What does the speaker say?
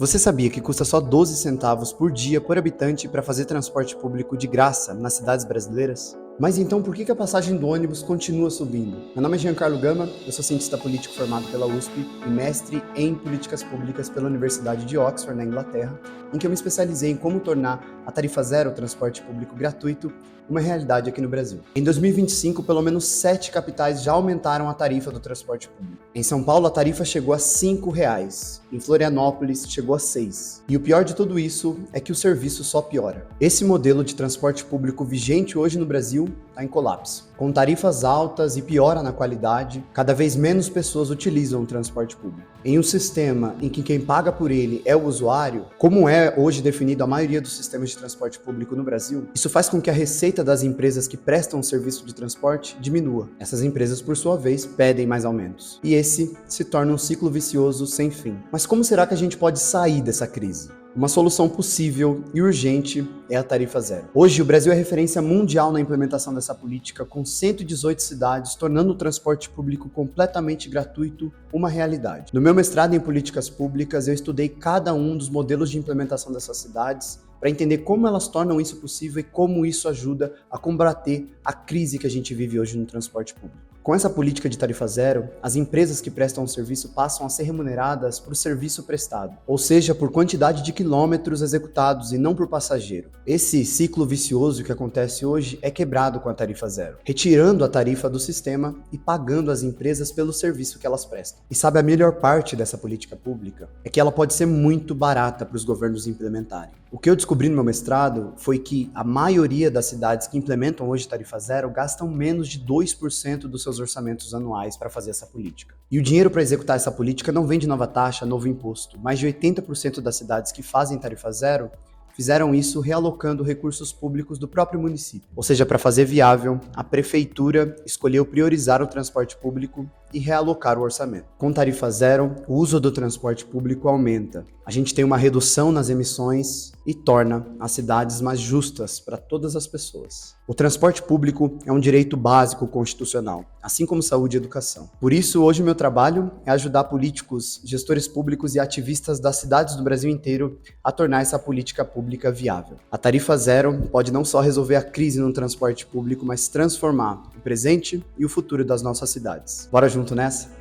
Você sabia que custa só 12 centavos por dia por habitante para fazer transporte público de graça nas cidades brasileiras? Mas então por que a passagem do ônibus continua subindo? Meu nome é Giancarlo Gama, eu sou cientista político formado pela USP e mestre em políticas públicas pela Universidade de Oxford, na Inglaterra, em que eu me especializei em como tornar a tarifa zero, o transporte público gratuito, uma realidade aqui no Brasil. Em 2025, pelo menos 7 capitais já aumentaram a tarifa do transporte público. Em São Paulo, a tarifa chegou a R$ 5,00. Em Florianópolis, chegou a 6. E o pior de tudo isso é que o serviço só piora. Esse modelo de transporte público vigente hoje no Brasil está em colapso. Com tarifas altas e piora na qualidade, cada vez menos pessoas utilizam o transporte público. Em um sistema em que quem paga por ele é o usuário, como é hoje definido a maioria dos sistemas de transporte público no Brasil, isso faz com que a receita das empresas que prestam o serviço de transporte diminua. Essas empresas, por sua vez, pedem mais aumentos. E esse se torna um ciclo vicioso sem fim. Mas como será que a gente pode sair dessa crise? Uma solução possível e urgente é a tarifa zero. Hoje, o Brasil é referência mundial na implementação dessa política, com 118 cidades, tornando o transporte público completamente gratuito uma realidade. No meu mestrado em políticas públicas, eu estudei cada um dos modelos de implementação dessas cidades para entender como elas tornam isso possível e como isso ajuda a combater a crise que a gente vive hoje no transporte público. Com essa política de tarifa zero, as empresas que prestam o serviço passam a ser remuneradas por serviço prestado, ou seja, por quantidade de quilômetros executados e não por passageiro. Esse ciclo vicioso que acontece hoje é quebrado com a tarifa zero, retirando a tarifa do sistema e pagando as empresas pelo serviço que elas prestam. E sabe a melhor parte dessa política pública? É que ela pode ser muito barata para os governos implementarem. O que eu descobri no meu mestrado foi que a maioria das cidades que implementam hoje tarifa zero gastam menos de 2% dos seus orçamentos anuais para fazer essa política. E o dinheiro para executar essa política não vem de nova taxa, novo imposto. Mais de 80% das cidades que fazem tarifa zero fizeram isso realocando recursos públicos do próprio município. Ou seja, para fazer viável, a prefeitura escolheu priorizar o transporte público e realocar o orçamento. Com tarifa zero, o uso do transporte público aumenta. A gente tem uma redução nas emissões e torna as cidades mais justas para todas as pessoas. O transporte público é um direito básico constitucional, assim como saúde e educação. Por isso, hoje o meu trabalho é ajudar políticos, gestores públicos e ativistas das cidades do Brasil inteiro a tornar essa política pública viável. A tarifa zero pode não só resolver a crise no transporte público, mas transformar o presente e o futuro das nossas cidades. Bora junto nessa?